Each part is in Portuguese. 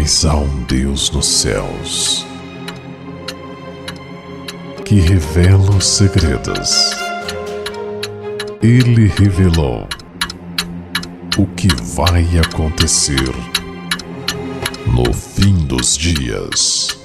Mas há um Deus nos céus que revela os segredos. Ele revelou o que vai acontecer no fim dos dias.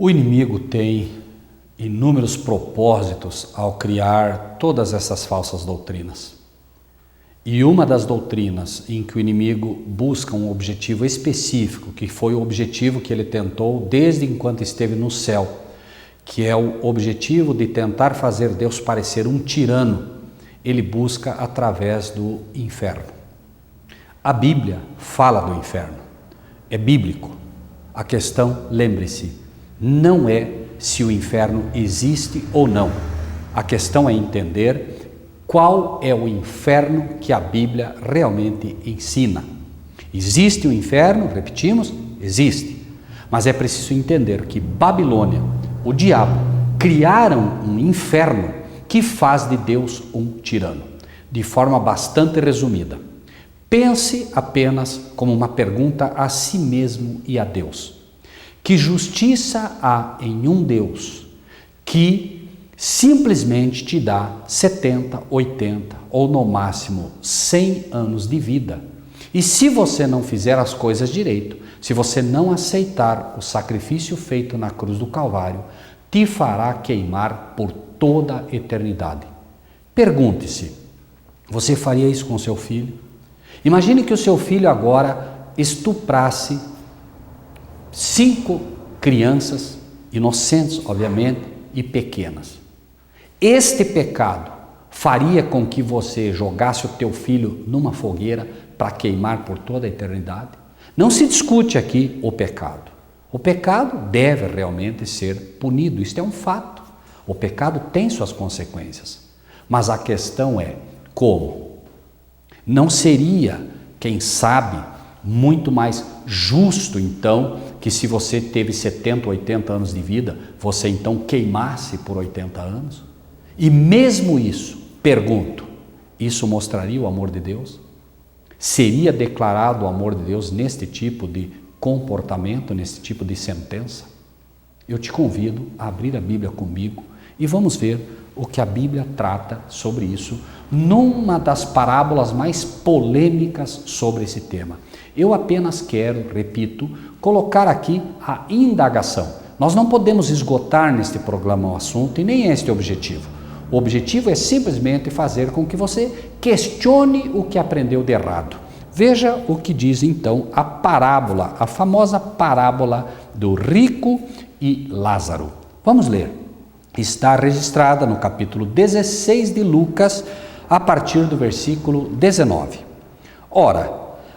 O inimigo tem inúmeros propósitos ao criar todas essas falsas doutrinas. E uma das doutrinas em que o inimigo busca um objetivo específico, que foi o objetivo que ele tentou desde enquanto esteve no céu, que é o objetivo de tentar fazer Deus parecer um tirano, ele busca através do inferno. A Bíblia fala do inferno, é bíblico. A questão, lembre-se, não é se o inferno existe ou não. A questão é entender qual é o inferno que a Bíblia realmente ensina. Existe o inferno? Repetimos? Existe. Mas é preciso entender que Babilônia, o diabo, criaram um inferno que faz de Deus um tirano. De forma bastante resumida. Pense apenas como uma pergunta a si mesmo e a Deus. Que justiça há em um Deus que simplesmente te dá 70, 80 ou no máximo 100 anos de vida? E se você não fizer as coisas direito, se você não aceitar o sacrifício feito na cruz do Calvário, te fará queimar por toda a eternidade. Pergunte-se, você faria isso com seu filho? Imagine que o seu filho agora estuprasse 5 crianças, inocentes, obviamente, e pequenas. Este pecado faria com que você jogasse o teu filho numa fogueira para queimar por toda a eternidade? Não se discute aqui o pecado. O pecado deve realmente ser punido, isto é um fato. O pecado tem suas consequências. Mas a questão é como? Não seria, quem sabe, muito mais justo, então, que se você teve 70, 80 anos de vida, você então queimasse por 80 anos? E mesmo isso, pergunto, isso mostraria o amor de Deus? Seria declarado o amor de Deus neste tipo de comportamento, nesse tipo de sentença? Eu te convido a abrir a Bíblia comigo e vamos ver o que a Bíblia trata sobre isso, numa das parábolas mais polêmicas sobre esse tema. Eu apenas quero, repito, colocar aqui a indagação. Nós não podemos esgotar neste programa o assunto e nem é este o objetivo. O objetivo é simplesmente fazer com que você questione o que aprendeu de errado. Veja o que diz então a parábola, a famosa parábola do rico e Lázaro. Vamos ler. Está registrada no capítulo 16 de Lucas, a partir do versículo 19. Ora,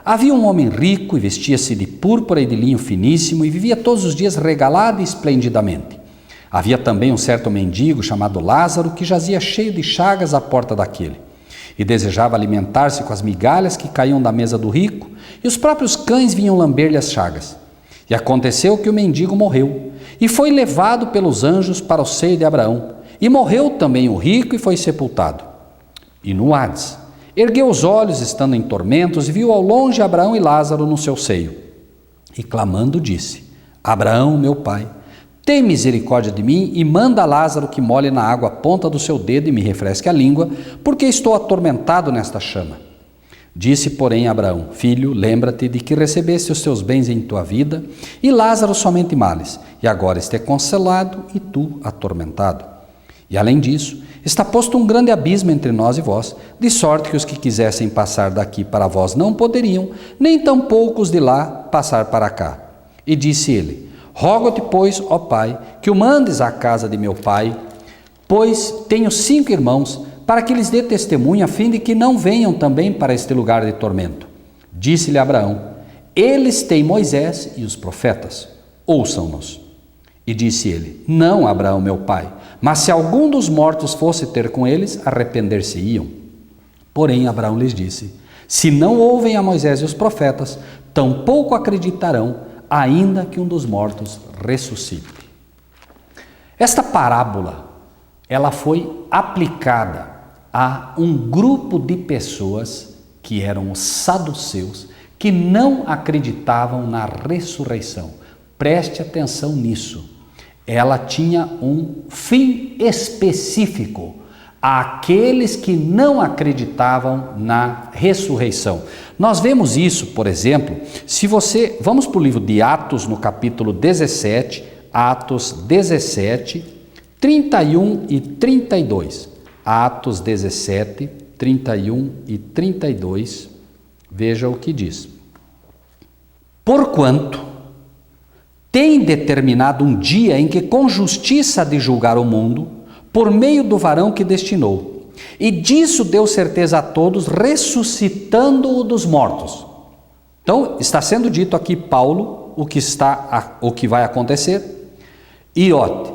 havia um homem rico e vestia-se de púrpura e de linho finíssimo e vivia todos os dias regalado e esplendidamente. Havia também um certo mendigo chamado Lázaro que jazia cheio de chagas à porta daquele e desejava alimentar-se com as migalhas que caíam da mesa do rico, e os próprios cães vinham lamber-lhe as chagas. E aconteceu que o mendigo morreu e foi levado pelos anjos para o seio de Abraão, e morreu também o rico e foi sepultado. E no Hades ergueu os olhos, estando em tormentos, e viu ao longe Abraão e Lázaro no seu seio. E clamando disse: Abraão, meu pai, tem misericórdia de mim e manda a Lázaro que molhe na água a ponta do seu dedo e me refresque a língua, porque estou atormentado nesta chama. Disse, porém, Abraão: Filho, lembra-te de que recebeste os teus bens em tua vida, e Lázaro somente males, e agora este é consolado e tu atormentado. E além disso, está posto um grande abismo entre nós e vós, de sorte que os que quisessem passar daqui para vós não poderiam, nem tampouco os de lá passar para cá. E disse ele: Rogo-te, pois, ó Pai, que o mandes à casa de meu pai, pois tenho 5 irmãos, para que lhes dê testemunho, a fim de que não venham também para este lugar de tormento. Disse-lhe Abraão: Eles têm Moisés e os profetas, ouçam-nos. E disse ele: Não, Abraão, meu pai, mas se algum dos mortos fosse ter com eles, arrepender-se-iam. Porém Abraão lhes disse: Se não ouvem a Moisés e os profetas, tampouco acreditarão, ainda que um dos mortos ressuscite. Esta parábola, ela foi aplicada a um grupo de pessoas que eram os saduceus, que não acreditavam na ressurreição. Preste atenção nisso. Ela tinha um fim específico, àqueles que não acreditavam na ressurreição. Nós vemos isso, por exemplo, vamos para o livro de Atos, no capítulo 17, Atos 17, 31 e 32. Atos 17, 31 e 32, veja o que diz. Porquanto tem determinado um dia em que com justiça há de julgar o mundo, por meio do varão que destinou. E disso deu certeza a todos, ressuscitando-o dos mortos. Então, está sendo dito aqui, Paulo, o que vai acontecer. Iote,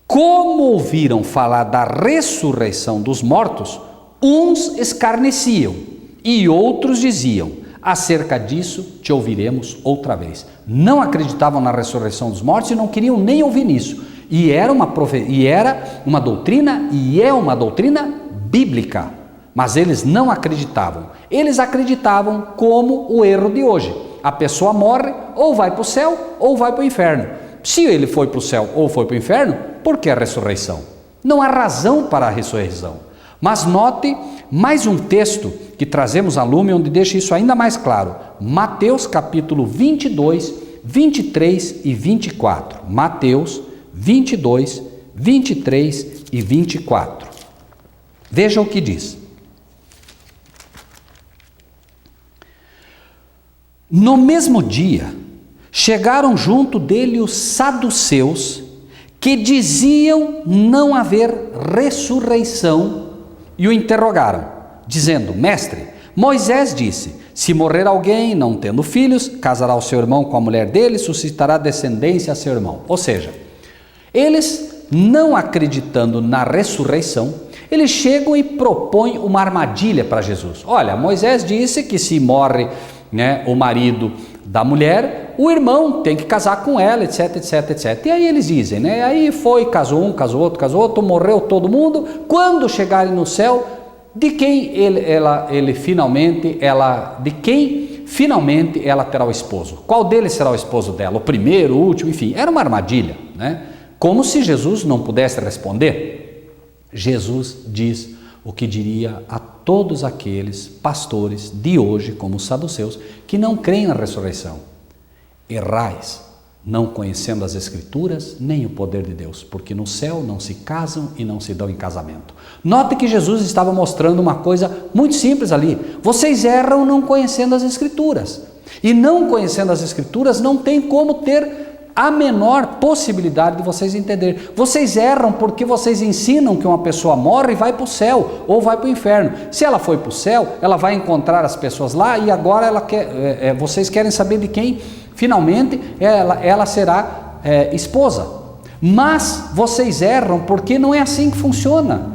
como ouviram falar da ressurreição dos mortos, uns escarneciam e outros diziam, acerca disso te ouviremos outra vez. Não acreditavam na ressurreição dos mortos e não queriam nem ouvir nisso. E era uma doutrina, e é uma doutrina bíblica, mas eles não acreditavam. Eles acreditavam como o erro de hoje. A pessoa morre, ou vai para o céu, ou vai para o inferno. Se ele foi para o céu ou foi para o inferno, por que a ressurreição? Não há razão para a ressurreição. Mas note mais um texto que trazemos a lume, onde deixa isso ainda mais claro. Mateus capítulo 22, 23 e 24. Mateus 22, 23 e 24. Veja o que diz. No mesmo dia, chegaram junto dele os saduceus, que diziam não haver ressurreição, e o interrogaram, dizendo, mestre, Moisés disse, se morrer alguém não tendo filhos, casará o seu irmão com a mulher dele, suscitará descendência a seu irmão. Ou seja, eles não acreditando na ressurreição, eles chegam e propõem uma armadilha para Jesus. Olha, Moisés disse que se morre, o marido da mulher, o irmão tem que casar com ela, etc, etc, etc. E aí eles dizem, aí foi, casou um, casou outro, morreu todo mundo. Quando chegarem no céu, de quem finalmente ela terá o esposo? Qual deles será o esposo dela? O primeiro, o último, enfim, era uma armadilha, Como se Jesus não pudesse responder. Jesus diz o que diria a todos aqueles pastores de hoje, como os saduceus, que não creem na ressurreição. Errais, não conhecendo as Escrituras, nem o poder de Deus, porque no céu não se casam e não se dão em casamento. Note que Jesus estava mostrando uma coisa muito simples ali. Vocês erram não conhecendo as Escrituras. E não conhecendo as Escrituras, não tem como ter a menor possibilidade de vocês entenderem. Vocês erram porque vocês ensinam que uma pessoa morre e vai para o céu ou vai para o inferno. Se ela foi para o céu, ela vai encontrar as pessoas lá e agora vocês querem saber de quem finalmente ela será esposa. Mas vocês erram porque não é assim que funciona.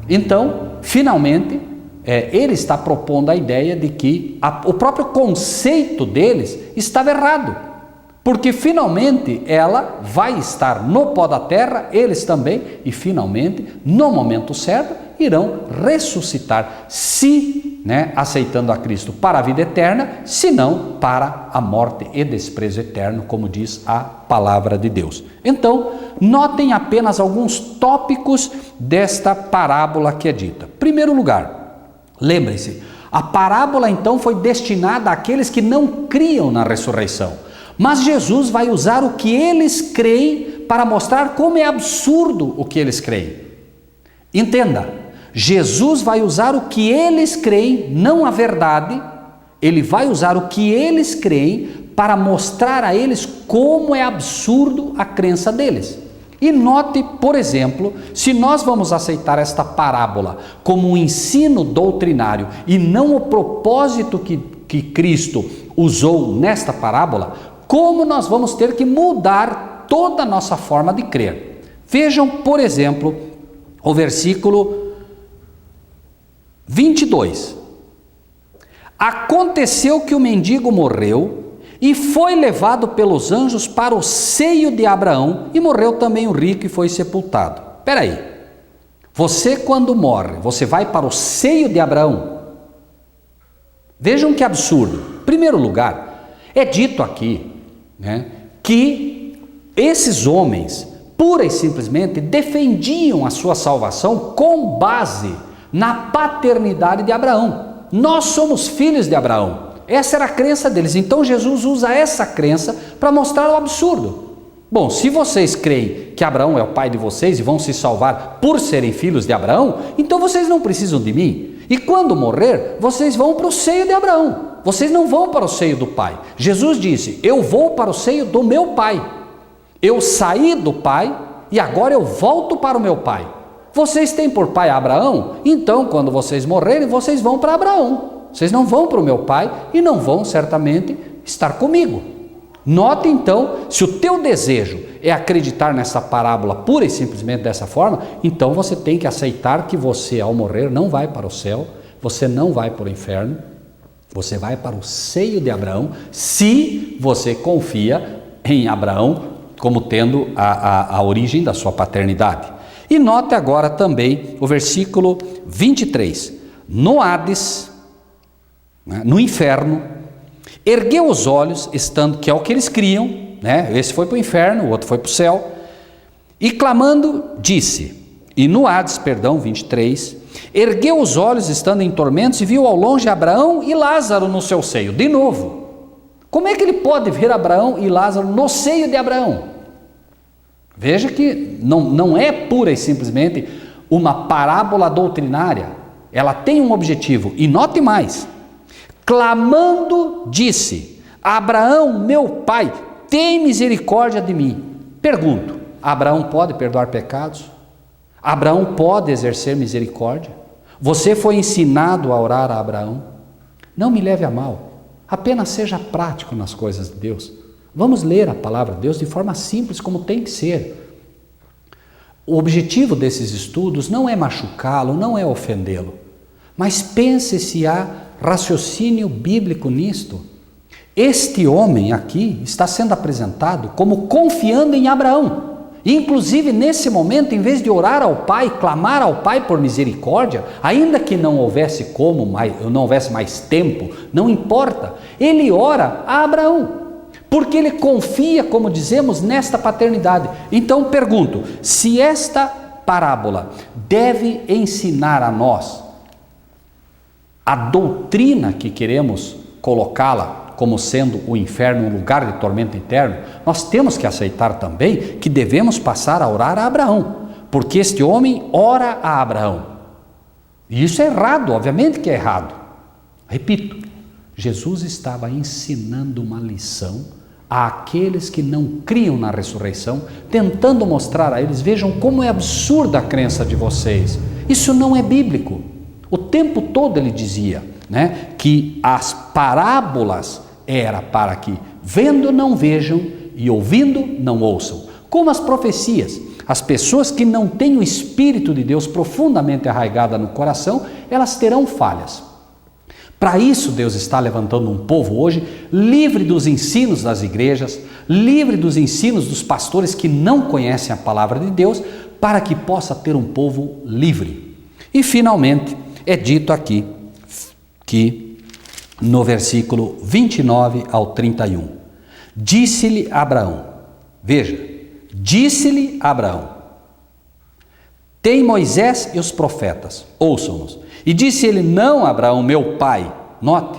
Então, finalmente, ele está propondo a ideia de que o próprio conceito deles estava errado. Porque finalmente ela vai estar no pó da terra, eles também, e finalmente, no momento certo, irão ressuscitar, se aceitando a Cristo para a vida eterna, se não para a morte e desprezo eterno, como diz a palavra de Deus. Então, notem apenas alguns tópicos desta parábola que é dita. Em primeiro lugar, lembrem-se, a parábola então foi destinada àqueles que não criam na ressurreição. Mas Jesus vai usar o que eles creem para mostrar como é absurdo o que eles creem. Entenda, Jesus vai usar o que eles creem, não a verdade, ele vai usar o que eles creem para mostrar a eles como é absurdo a crença deles. E note, por exemplo, se nós vamos aceitar esta parábola como um ensino doutrinário e não o propósito que Cristo usou nesta parábola, como nós vamos ter que mudar toda a nossa forma de crer. Vejam, por exemplo, o versículo 22. Aconteceu que o mendigo morreu e foi levado pelos anjos para o seio de Abraão, e morreu também o rico e foi sepultado. Espera aí, você quando morre, você vai para o seio de Abraão? Vejam que absurdo. Em primeiro lugar, é dito aqui, né, que esses homens, pura e simplesmente, defendiam a sua salvação com base na paternidade de Abraão. Nós somos filhos de Abraão. Essa era a crença deles. Então Jesus usa essa crença para mostrar o absurdo. Bom, se vocês creem que Abraão é o pai de vocês e vão se salvar por serem filhos de Abraão, então vocês não precisam de mim. E quando morrer, vocês vão para o seio de Abraão. Vocês não vão para o seio do pai. Jesus disse: eu vou para o seio do meu pai. Eu saí do pai e agora eu volto para o meu pai. Vocês têm por pai Abraão? Então quando vocês morrerem, vocês vão para Abraão. Vocês não vão para o meu pai e não vão certamente estar comigo. Note então, se o teu desejo é acreditar nessa parábola pura e simplesmente dessa forma, então você tem que aceitar que você ao morrer não vai para o céu, você não vai para o inferno, você vai para o seio de Abraão, se você confia em Abraão como tendo a origem da sua paternidade. E note agora também o versículo 23. No Hades, no inferno, ergueu os olhos, estando, que é o que eles criam, né? Esse foi para o inferno, o outro foi para o céu, e clamando disse, e no Hades, 23, ergueu os olhos, estando em tormentos, e viu ao longe Abraão e Lázaro no seu seio. De novo, como é que ele pode ver Abraão e Lázaro no seio de Abraão? Veja que não é pura e simplesmente uma parábola doutrinária, ela tem um objetivo, e note mais, clamando disse, Abraão, meu pai, tem misericórdia de mim. Pergunto, Abraão pode perdoar pecados? Abraão pode exercer misericórdia? Você foi ensinado a orar a Abraão? Não me leve a mal, apenas seja prático nas coisas de Deus. Vamos ler a palavra de Deus de forma simples, como tem que ser. O objetivo desses estudos não é machucá-lo, não é ofendê-lo, mas pense se há raciocínio bíblico nisto. Este homem aqui está sendo apresentado como confiando em Abraão. Inclusive nesse momento, em vez de orar ao Pai, clamar ao Pai por misericórdia, ainda que não houvesse não houvesse mais tempo, não importa, ele ora a Abraão, porque ele confia, como dizemos, nesta paternidade. Então pergunto, se esta parábola deve ensinar a nós a doutrina que queremos colocá-la como sendo o inferno um lugar de tormento eterno, nós temos que aceitar também que devemos passar a orar a Abraão, porque este homem ora a Abraão. E isso é errado, obviamente que é errado. Repito, Jesus estava ensinando uma lição àqueles que não criam na ressurreição, tentando mostrar a eles, vejam como é absurda a crença de vocês, isso não é bíblico. O tempo todo ele dizia, né, que as parábolas era para que vendo não vejam e ouvindo não ouçam, como as profecias. As pessoas que não têm o Espírito de Deus profundamente arraigado no coração, elas terão falhas. Para isso Deus está levantando um povo hoje livre dos ensinos das igrejas, livre dos ensinos dos pastores que não conhecem a palavra de Deus, para que possa ter um povo livre. E finalmente é dito aqui que no versículo 29 ao 31, disse-lhe Abraão, veja, disse-lhe Abraão, tem Moisés e os profetas, ouçam-nos. E disse ele, não, Abraão, meu pai, note,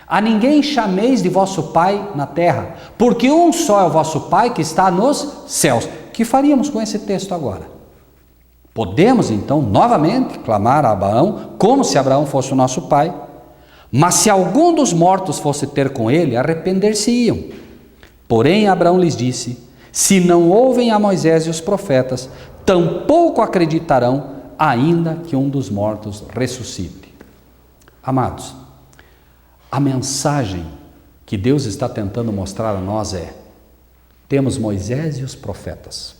a ninguém chameis de vosso pai na terra, porque um só é o vosso pai que está nos céus. O que faríamos com esse texto agora? Podemos então novamente clamar a Abraão, como se Abraão fosse o nosso pai, mas se algum dos mortos fosse ter com ele, arrepender-se-iam. Porém Abraão lhes disse, se não ouvem a Moisés e os profetas, tampouco acreditarão, ainda que um dos mortos ressuscite. Amados, a mensagem que Deus está tentando mostrar a nós é, temos Moisés e os profetas,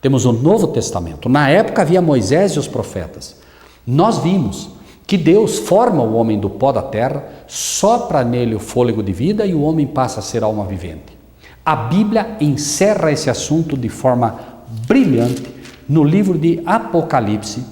temos o Novo Testamento, na época havia Moisés e os profetas, nós vimos que Deus forma o homem do pó da terra, sopra nele o fôlego de vida e o homem passa a ser alma vivente. A Bíblia encerra esse assunto de forma brilhante no livro de Apocalipse.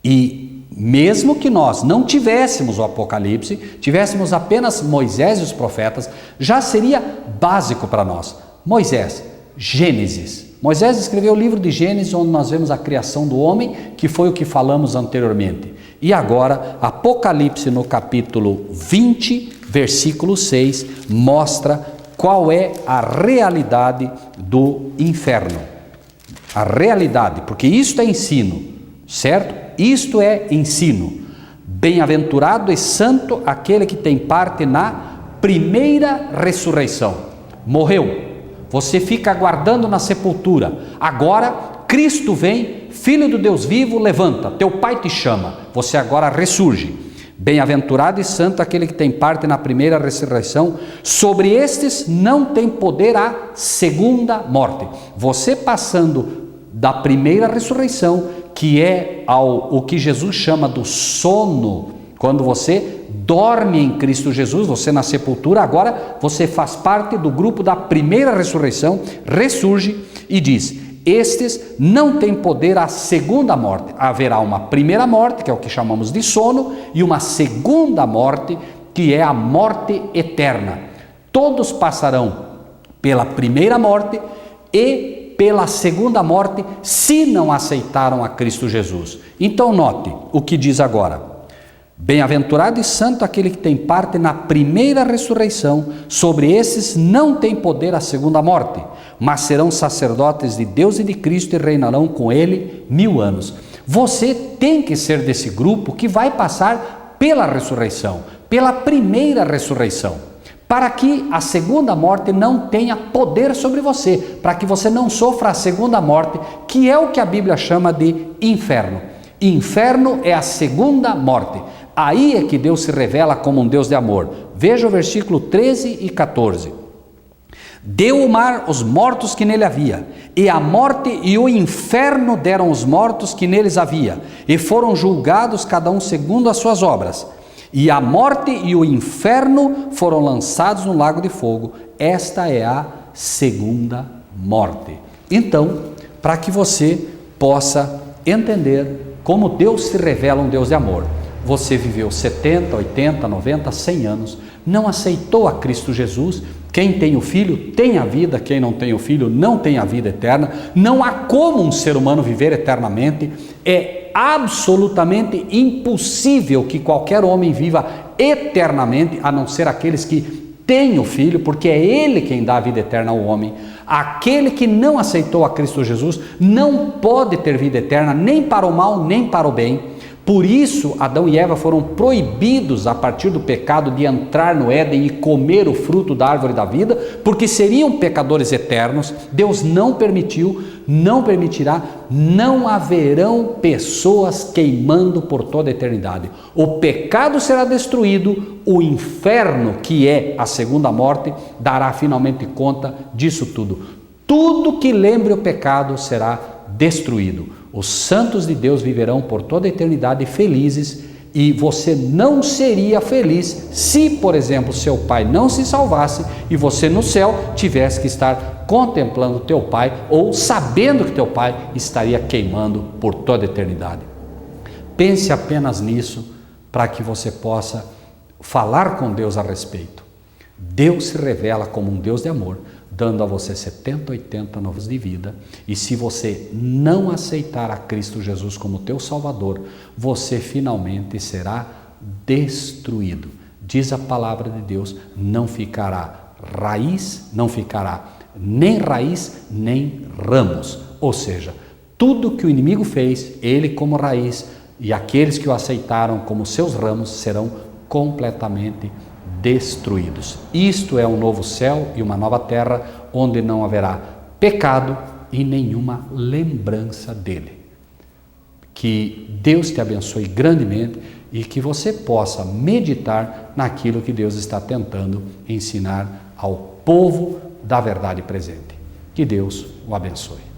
E mesmo que nós não tivéssemos o Apocalipse, tivéssemos apenas Moisés e os profetas, já seria básico para nós. Moisés, Gênesis. Moisés escreveu o livro de Gênesis, onde nós vemos a criação do homem, que foi o que falamos anteriormente. E agora, Apocalipse no capítulo 20, versículo 6, mostra qual é a realidade do inferno. A realidade, porque isto é ensino, certo? Isto é ensino. Bem-aventurado e santo aquele que tem parte na primeira ressurreição. Morreu, você fica aguardando na sepultura. Agora, Cristo vem, Filho do Deus vivo, levanta, teu Pai te chama, você agora ressurge. Bem-aventurado e santo aquele que tem parte na primeira ressurreição. Sobre estes não tem poder a segunda morte. Você passando da primeira ressurreição, que é o que Jesus chama do sono, quando você dorme em Cristo Jesus, você na sepultura, agora você faz parte do grupo da primeira ressurreição, ressurge e diz: estes não têm poder à segunda morte. Haverá uma primeira morte, que é o que chamamos de sono, e uma segunda morte, que é a morte eterna. Todos passarão pela primeira morte e pela segunda morte, se não aceitaram a Cristo Jesus. Então note o que diz agora: bem-aventurado e santo aquele que tem parte na primeira ressurreição. Sobre esses não tem poder a segunda morte, mas serão sacerdotes de Deus e de Cristo e reinarão com ele 1000 anos. Você tem que ser desse grupo que vai passar pela ressurreição, pela primeira ressurreição, para que a segunda morte não tenha poder sobre você, para que você não sofra a segunda morte, que é o que a Bíblia chama de inferno. Inferno é a segunda morte. Aí é que Deus se revela como um Deus de amor. Veja o versículo 13 e 14. Deu o mar os mortos que nele havia, e a morte e o inferno deram os mortos que neles havia, e foram julgados cada um segundo as suas obras. E a morte e o inferno foram lançados no lago de fogo. Esta é a segunda morte. Então, para que você possa entender como Deus se revela um Deus de amor. Você viveu 70, 80, 90, 100 anos, não aceitou a Cristo Jesus. Quem tem o Filho tem a vida, quem não tem o Filho não tem a vida eterna. Não há como um ser humano viver eternamente. É absolutamente impossível que qualquer homem viva eternamente, a não ser aqueles que têm o Filho, porque é Ele quem dá a vida eterna ao homem. Aquele que não aceitou a Cristo Jesus não pode ter vida eterna, nem para o mal, nem para o bem. Por isso, Adão e Eva foram proibidos a partir do pecado de entrar no Éden e comer o fruto da árvore da vida, porque seriam pecadores eternos. Deus não permitiu, não permitirá, não haverão pessoas queimando por toda a eternidade. O pecado será destruído, o inferno, que é a segunda morte, dará finalmente conta disso tudo. Tudo que lembre o pecado será destruído. Os santos de Deus viverão por toda a eternidade felizes, e você não seria feliz se, por exemplo, seu pai não se salvasse e você no céu tivesse que estar contemplando teu pai ou sabendo que teu pai estaria queimando por toda a eternidade. Pense apenas nisso para que você possa falar com Deus a respeito. Deus se revela como um Deus de amor, dando a você 70, 80 anos de vida, e se você não aceitar a Cristo Jesus como teu Salvador, você finalmente será destruído. Diz a palavra de Deus: não ficará raiz, não ficará nem raiz, nem ramos. Ou seja, tudo que o inimigo fez, ele como raiz, e aqueles que o aceitaram como seus ramos serão completamente destruídos. Isto é um novo céu e uma nova terra, onde não haverá pecado e nenhuma lembrança dele. Que Deus te abençoe grandemente e que você possa meditar naquilo que Deus está tentando ensinar ao povo da verdade presente. Que Deus o abençoe.